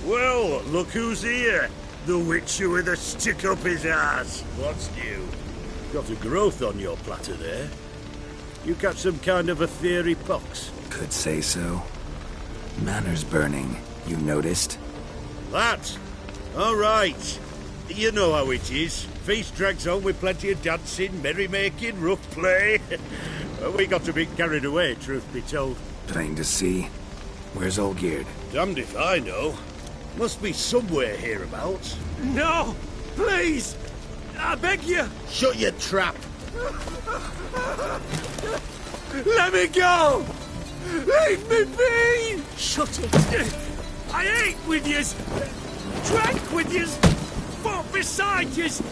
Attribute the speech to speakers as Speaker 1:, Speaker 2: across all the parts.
Speaker 1: Well, look who's here. The Witcher with a stick up his ass. What's new? Got a growth on your platter there. You catch some kind of a theory pox?
Speaker 2: Could say so. Manor's burning, you noticed?
Speaker 1: That? All right. You know how it is. Feast drags on with plenty of dancing, merrymaking, rough play. We got a bit carried away, truth be told.
Speaker 2: Plain to see. Where's Olgierd?
Speaker 1: Damned if I know. Must be somewhere hereabouts.
Speaker 3: No! Please! I beg you!
Speaker 1: Shut your trap!
Speaker 3: Let me go! Leave me be!
Speaker 4: Shut it!
Speaker 3: I ate with yous! Drank with yous! Fought beside yous!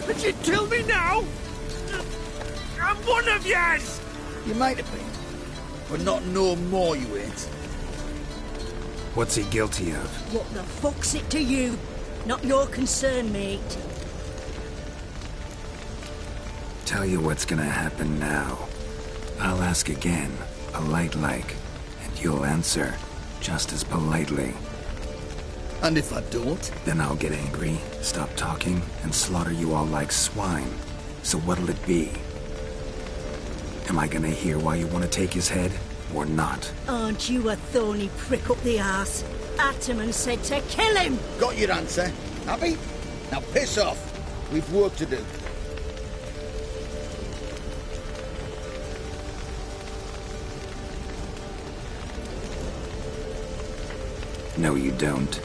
Speaker 3: And you'd kill me now? I'm one of yous!
Speaker 5: You might have been, but not no more you ain't.
Speaker 2: What's he guilty of?
Speaker 4: What the fuck's it to you? Not your concern, mate.
Speaker 2: Tell you what's gonna happen now. I'll ask again, polite-like, and you'll answer just as politely.
Speaker 5: And if I don't?
Speaker 2: Then I'll get angry, stop talking, and slaughter you all like swine. So what'll it be? Am I gonna hear why you want to take his head, or not?
Speaker 4: Aren't you a thorny prick up the arse? Ataman said to kill him!
Speaker 5: Got your answer. Happy? Now piss off. We've work to do.
Speaker 2: No, you don't.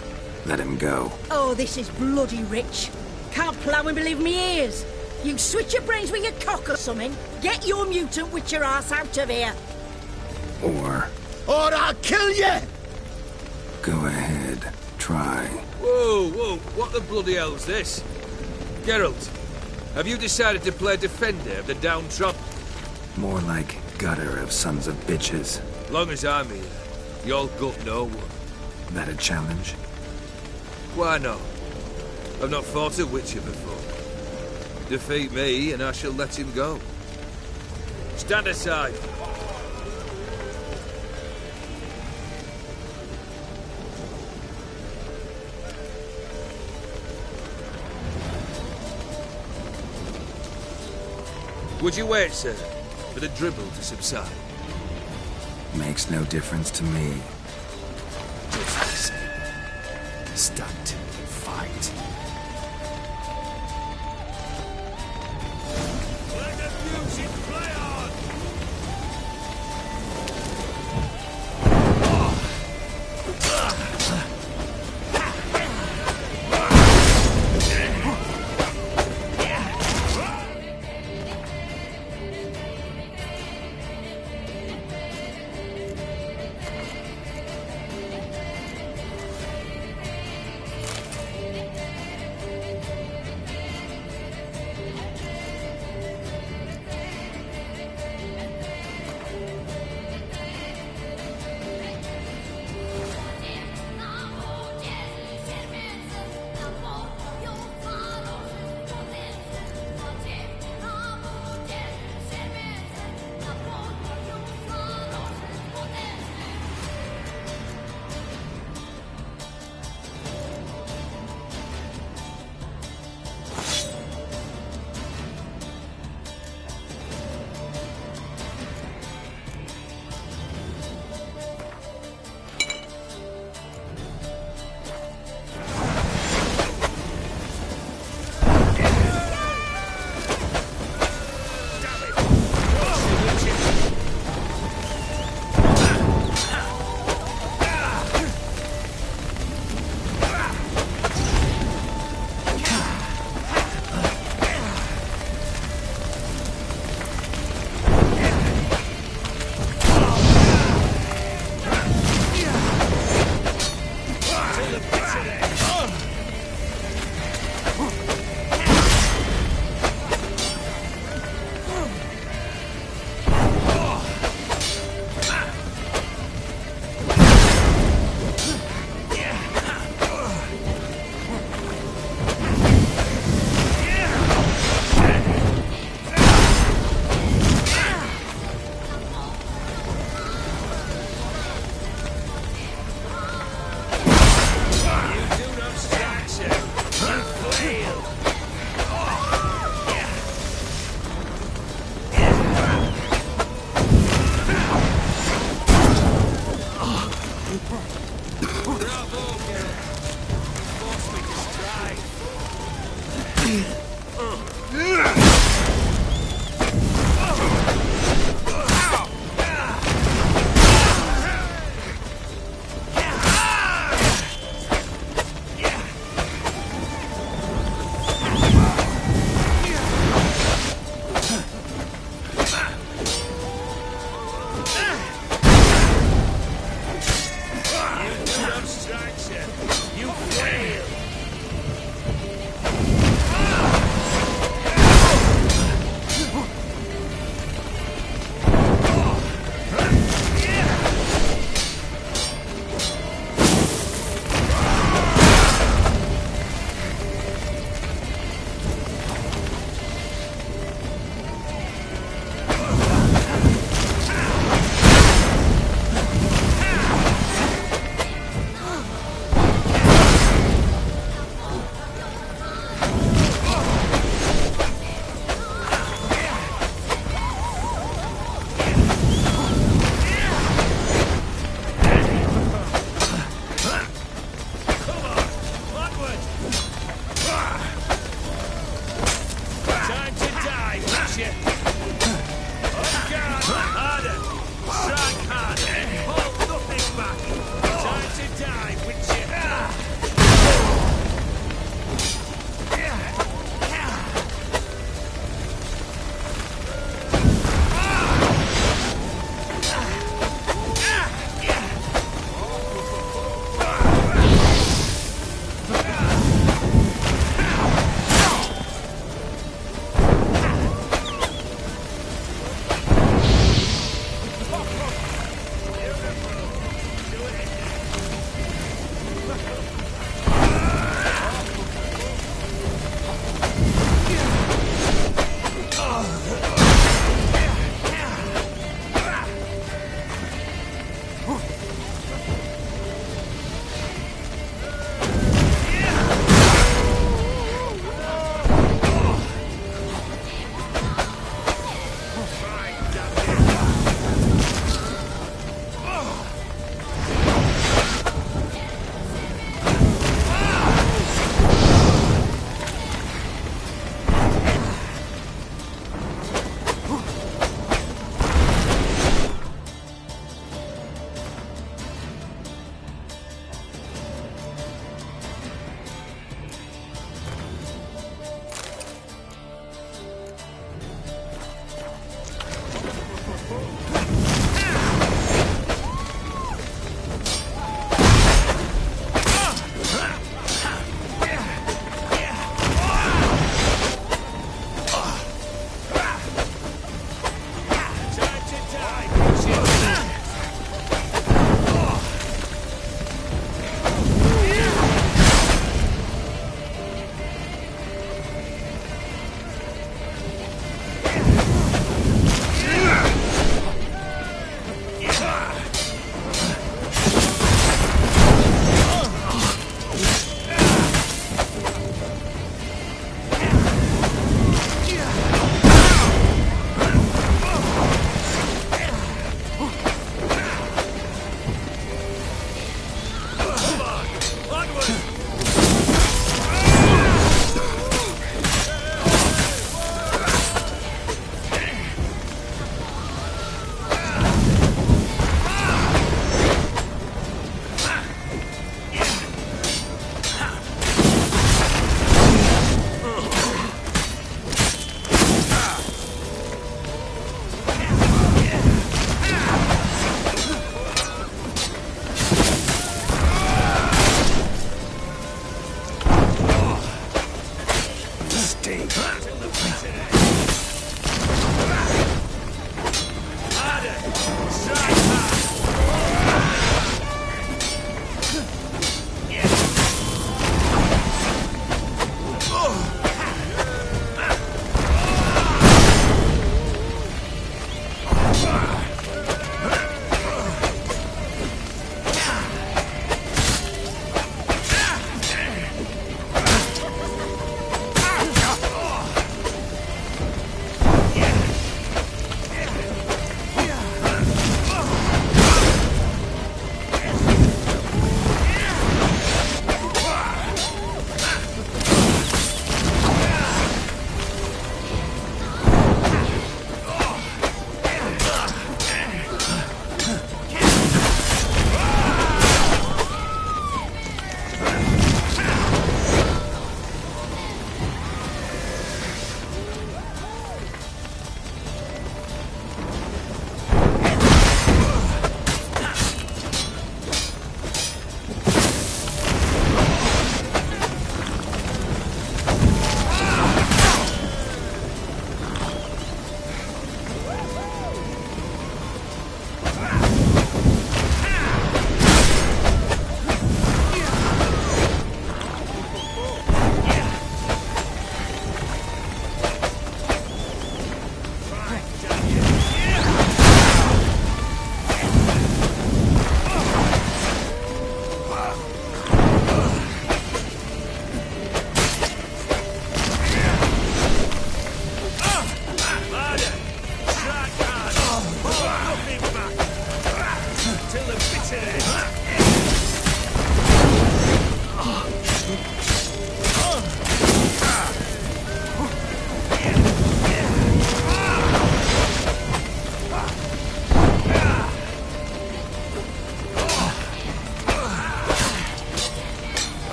Speaker 2: Let him go.
Speaker 4: Oh, this is bloody rich. Can't plough and believe me ears. You switch your brains with your cock or something. Get your mutant witcher ass out of here.
Speaker 2: Or
Speaker 5: I'll kill you!
Speaker 2: go ahead, try.
Speaker 3: Whoa, what the bloody hell's this? Geralt, have you decided to play defender of the downtrodden?
Speaker 2: More like gutter of sons of bitches.
Speaker 3: Long as I'm here, you'll gut no one.
Speaker 2: That a challenge?
Speaker 3: Why not? I've not fought a Witcher before. Defeat me and I shall let him go. Stand aside. Would you wait, sir, for the dribble to subside?
Speaker 2: Makes no difference to me.
Speaker 3: Just the same. Stunt. Fight. Let the music play on!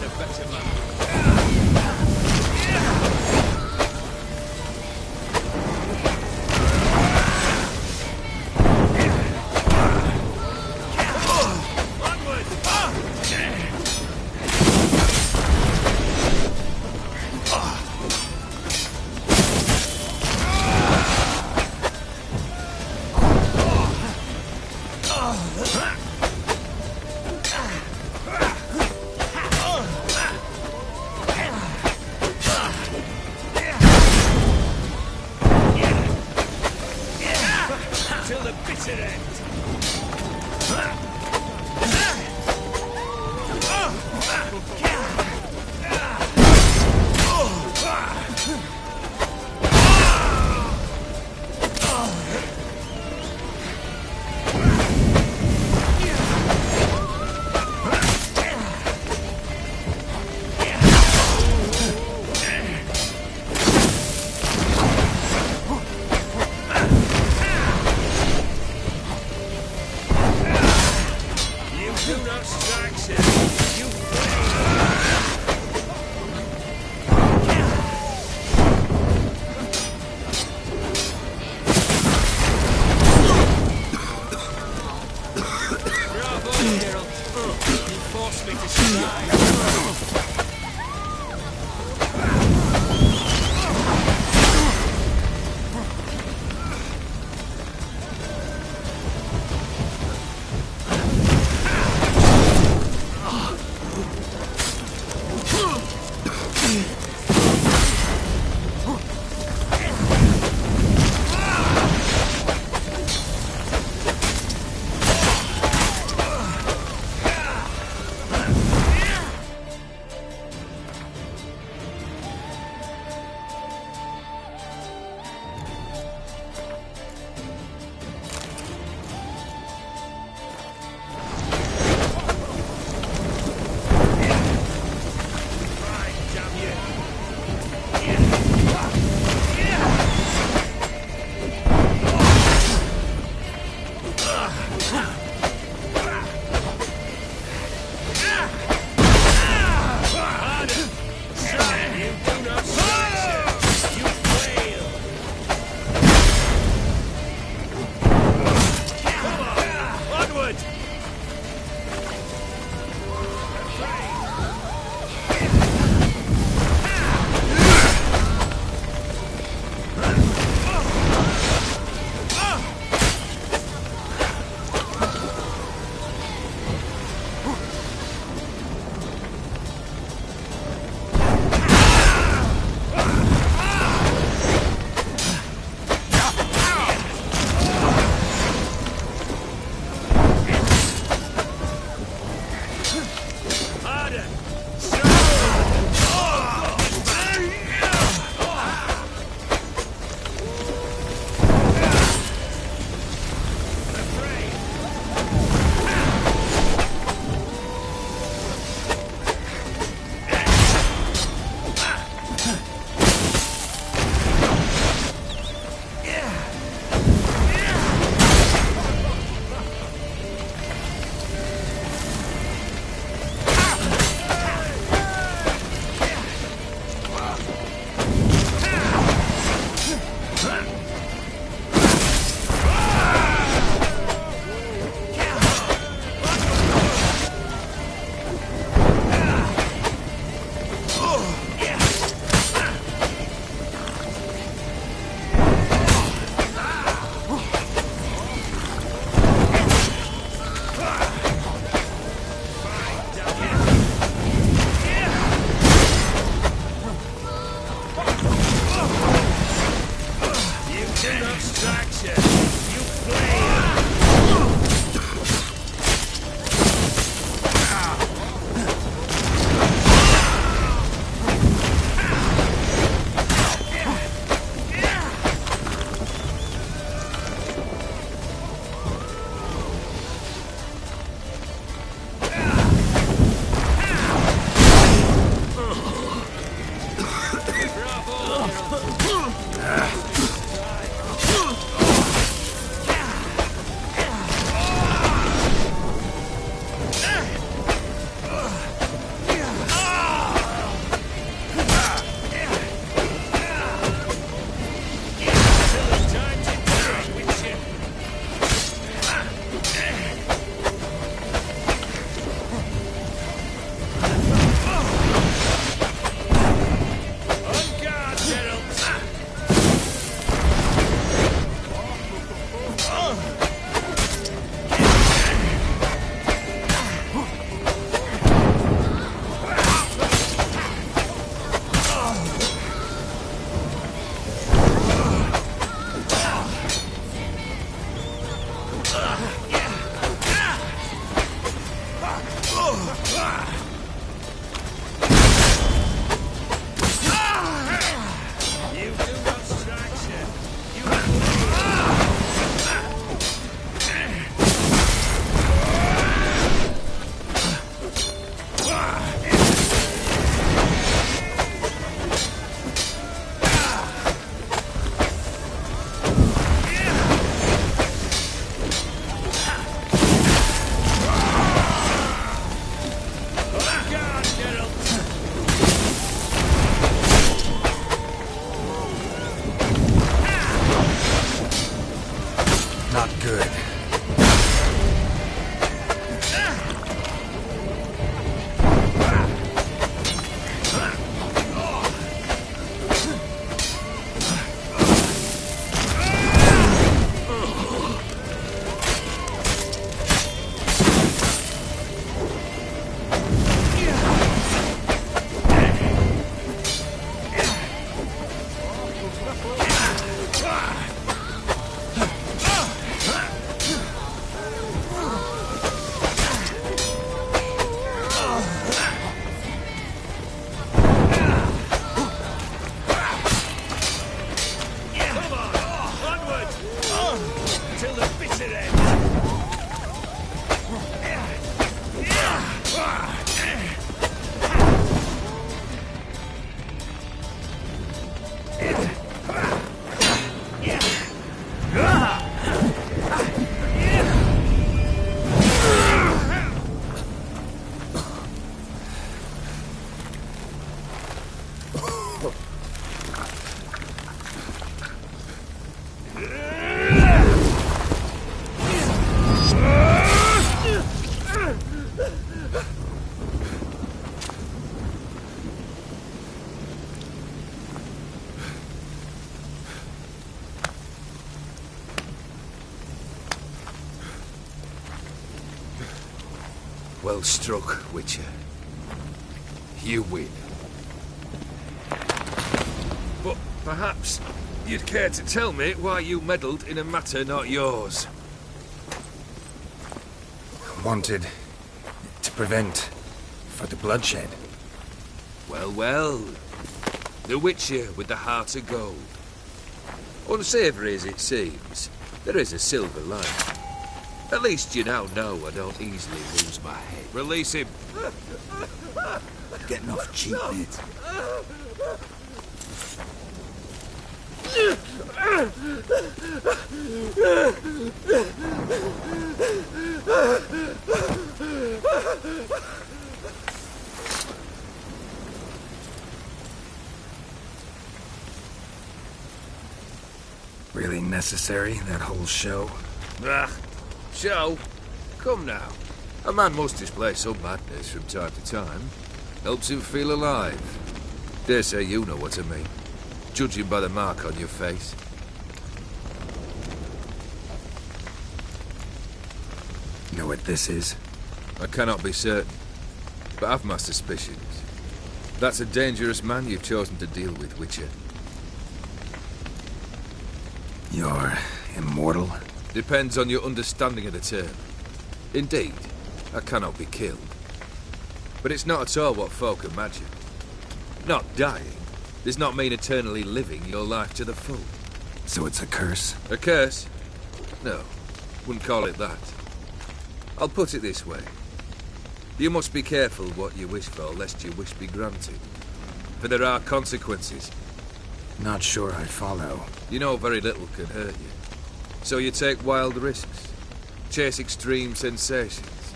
Speaker 3: find a better man. Till the bitter end. Do not strike, sir. You Bravo, Geralt. You forced me to strike.
Speaker 6: Well struck, Witcher. You win. But perhaps you'd care to tell me why you meddled in a matter not yours.
Speaker 2: Wanted to prevent further bloodshed.
Speaker 6: Well, well. The Witcher with the heart of gold. Unsavoury as it seems, there is a silver lining. At least you now know I don't easily lose my head. Release him.
Speaker 2: Getting off cheap, mate. Really necessary, that whole show?
Speaker 6: Ah, show? Come now. A man must display some madness from time to time. Helps him feel alive. Dare say you know what I mean. Judging by the mark on your face.
Speaker 2: Know what this is?
Speaker 6: I cannot be certain, but I've my suspicions. That's a dangerous man you've chosen to deal with, Witcher.
Speaker 2: You're immortal?
Speaker 6: Depends on your understanding of the term. Indeed, I cannot be killed. But it's not at all what folk imagine. Not dying does not mean eternally living your life to the full.
Speaker 2: So it's a curse?
Speaker 6: A curse? No, wouldn't call it that. I'll put it this way. You must be careful what you wish for, lest your wish be granted. For there are consequences.
Speaker 2: Not sure I follow.
Speaker 6: You know very little can hurt you. So you take wild risks. Chase extreme sensations.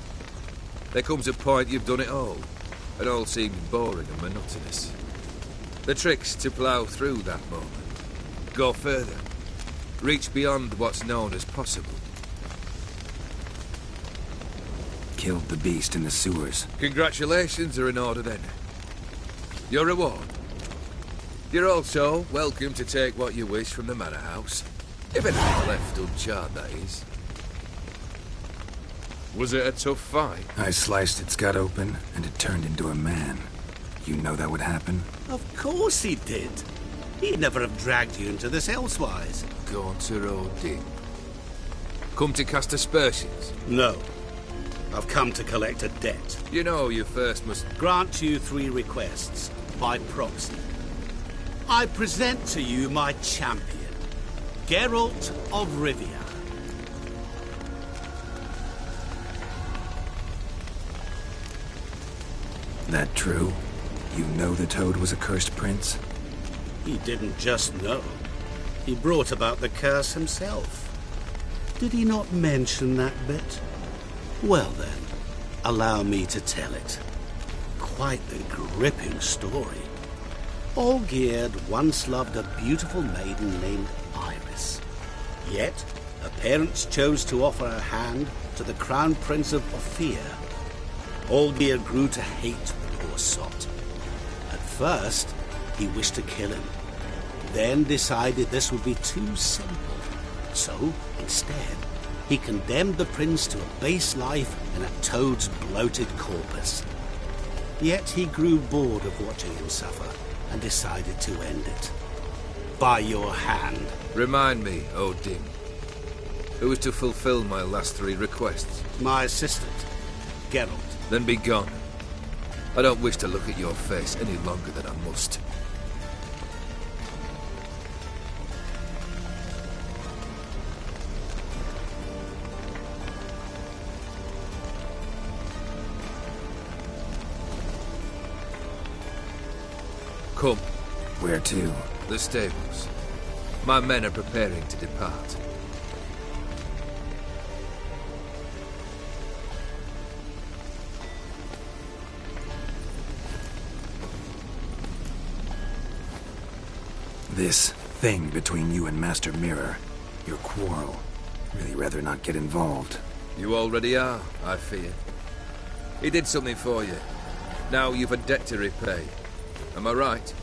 Speaker 6: There comes a point you've done it all, and all seems boring and monotonous. The trick's to plough through that moment. Go further. Reach beyond what's known as possible.
Speaker 2: Killed the beast in the sewers.
Speaker 6: Congratulations are in order then. Your reward. You're also welcome to take what you wish from the manor house. If anything's left uncharred, that is. Was it a tough fight?
Speaker 2: I sliced its gut open, and it turned into a man. You know that would happen?
Speaker 3: Of course he did. He'd never have dragged you into this elsewise.
Speaker 6: Gaunter Odin. Come to cast aspersions?
Speaker 3: No. I've come to collect a debt.
Speaker 6: You know you first must...
Speaker 3: Grant you 3 requests, by proxy. I present to you my champion, Geralt of Rivia.
Speaker 2: That true? You know the Toad was a cursed prince?
Speaker 3: He didn't just know. He brought about the curse himself. Did he not mention that bit? Well then, allow me to tell it. Quite the gripping story. Olgierd once loved a beautiful maiden named Iris. Yet, her parents chose to offer her hand to the Crown Prince of Ophir. Olgierd grew to hate the poor sot. At first, he wished to kill him, then decided this would be too simple. So, instead, he condemned the prince to a base life in a toad's bloated corpus. Yet he grew bored of watching him suffer and decided to end it. By your hand.
Speaker 6: Remind me, Odin. Who is to fulfill my last 3 requests?
Speaker 3: My assistant, Geralt.
Speaker 6: Then be gone. I don't wish to look at your face any longer than I must. Come.
Speaker 2: Where to?
Speaker 6: The stables. My men are preparing to depart.
Speaker 2: This thing between you and Master Mirror, your quarrel. Really rather not get involved.
Speaker 6: You already are, I fear. He did something for you. Now you've a debt to repay. Am I right?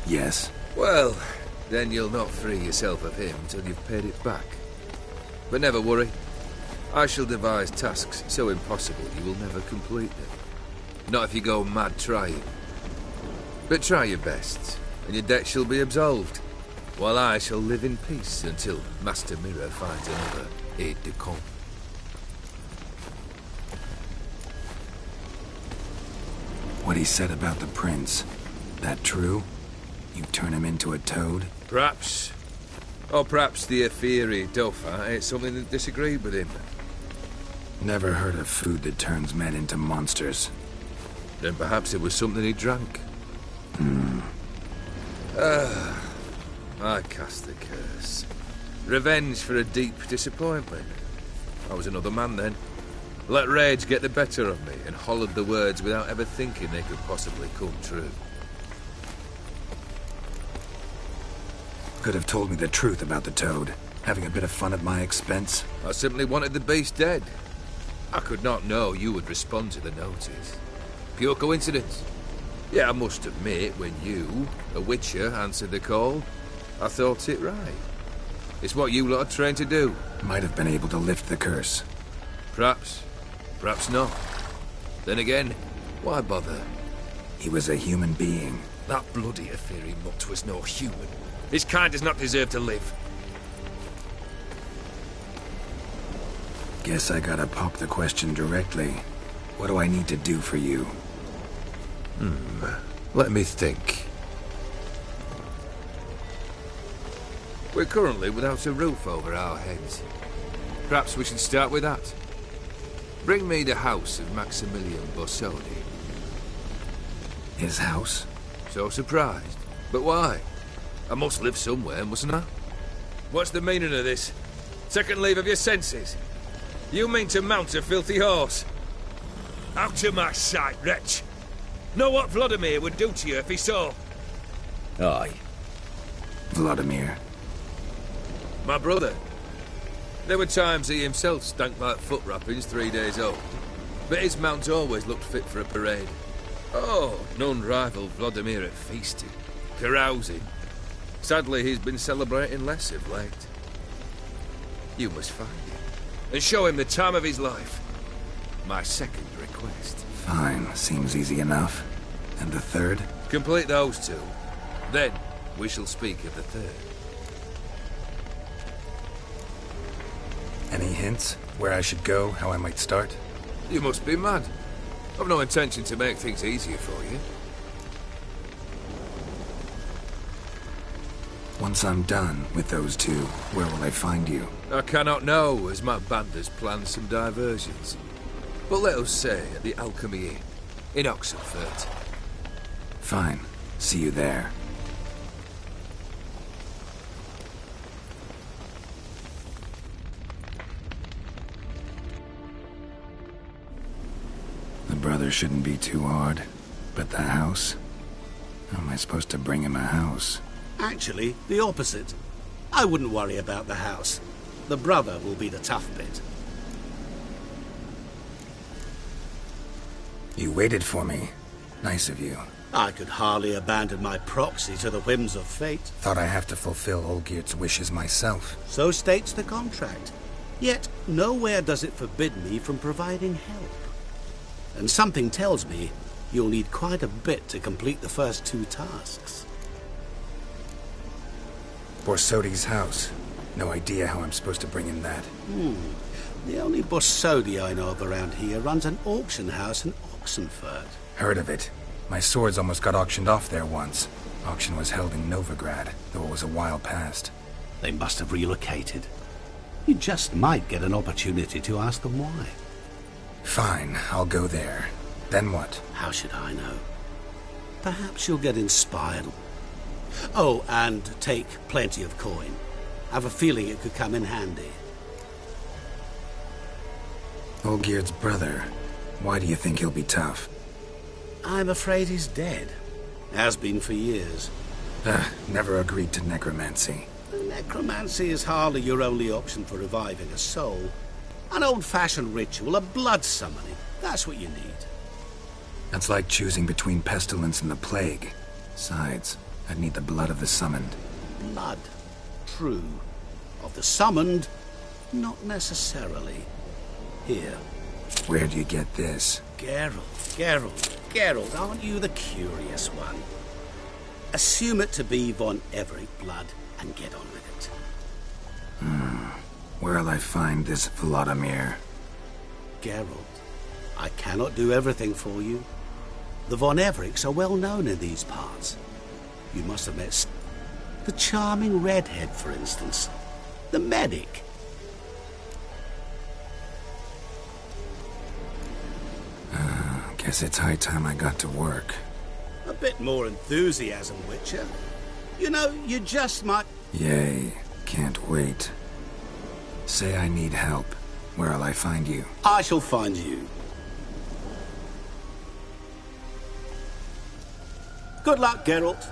Speaker 2: Yes.
Speaker 6: Well, then you'll not free yourself of him till you've paid it back. But never worry. I shall devise tasks so impossible you will never complete them. Not if you go mad trying. But try your best, and your debt shall be absolved, while I shall live in peace until Master Mirror finds another aide-de-camp.
Speaker 2: What he said about the prince, that true? You turn him into a toad?
Speaker 6: Perhaps. Or perhaps the Aetheri Dauphin ate something that disagreed with him.
Speaker 2: Never heard of food that turns men into monsters.
Speaker 6: Then perhaps it was something he drank. I cast the curse. Revenge for a deep disappointment. I was another man then. Let rage get the better of me and hollered the words without ever thinking they could possibly come true.
Speaker 2: Could have told me the truth about the toad, having a bit of fun at my expense.
Speaker 6: I simply wanted the beast dead. I could not know you would respond to the notice. Pure coincidence. Yeah, I must admit, when you, a witcher, answered the call, I thought it right. It's what you lot are trained to do.
Speaker 2: Might have been able to lift the curse.
Speaker 6: Perhaps. Perhaps not. Then again, why bother?
Speaker 2: He was a human being.
Speaker 6: That bloody Aetheri mutt was no human. His kind does not deserve to live.
Speaker 2: Guess I gotta pop the question directly. What do I need to do for you?
Speaker 6: Let me think. We're currently without a roof over our heads. Perhaps we should start with that. Bring me the house of Maximilian Borsodi.
Speaker 2: His house?
Speaker 6: So surprised. But why? I must live somewhere, mustn't I? What's the meaning of this? Second leave of your senses? You mean to mount a filthy horse? Out of my sight, wretch! Know what Vladimir would do to you if he saw?
Speaker 5: Aye.
Speaker 2: Vladimir.
Speaker 6: My brother. There were times he himself stank like foot wrappings 3 days old. But his mount always looked fit for a parade. Oh, none rival Vladimir at feasting, carousing. Sadly, he's been celebrating less of late. You must find him, and show him the time of his life. My second request.
Speaker 2: Fine, seems easy enough. And the third?
Speaker 6: Complete those two. Then, we shall speak of the third.
Speaker 2: Any hints? Where I should go? How I might start?
Speaker 6: You must be mad. I've no intention to make things easier for you.
Speaker 2: Once I'm done with those two, where will I find you?
Speaker 6: I cannot know, as my band has planned some diversions. But let us say at the Alchemy Inn, in Oxenfurt.
Speaker 2: Fine. See you there. The brother shouldn't be too hard. But the house? How am I supposed to bring him a house?
Speaker 3: Actually, the opposite. I wouldn't worry about the house. The brother will be the tough bit.
Speaker 2: You waited for me. Nice of you.
Speaker 3: I could hardly abandon my proxy to the whims of fate.
Speaker 2: Thought I have to fulfill Olgierd's wishes myself.
Speaker 3: So states the contract. Yet, nowhere does it forbid me from providing help. And something tells me you'll need quite a bit to complete the first two tasks.
Speaker 2: Borsodi's house. No idea how I'm supposed to bring in that.
Speaker 3: The only Borsodi I know of around here runs an auction house in Oxenfurt.
Speaker 2: Heard of it. My swords almost got auctioned off there once. Auction was held in Novigrad, though it was a while past.
Speaker 3: They must have relocated. You just might get an opportunity to ask them why.
Speaker 2: Fine, I'll go there. Then what?
Speaker 3: How should I know? Perhaps you'll get inspired. Oh, and take plenty of coin. Have a feeling it could come in handy.
Speaker 2: Olgierd's brother. Why do you think he'll be tough?
Speaker 3: I'm afraid he's dead. Has been for years.
Speaker 2: Never agreed to necromancy.
Speaker 3: Necromancy is hardly your only option for reviving a soul. An old-fashioned ritual, a blood summoning. That's what you need.
Speaker 2: That's like choosing between pestilence and the plague. Besides, I'd need the blood of the summoned.
Speaker 3: Blood. True. Of the summoned, not necessarily. Here.
Speaker 2: Where do you get this?
Speaker 3: Geralt, aren't you the curious one? Assume it to be von Everett blood and get on with it.
Speaker 2: Where'll I find this Vladimir?
Speaker 3: Geralt, I cannot do everything for you. The von Evericks are well known in these parts. You must have met the charming redhead, for instance. The medic.
Speaker 2: Guess it's high time I got to work.
Speaker 3: A bit more enthusiasm, Witcher. You know, you just might...
Speaker 2: Yay, can't wait. Say I need help. Where'll I find you?
Speaker 3: I shall find you. Good luck, Geralt.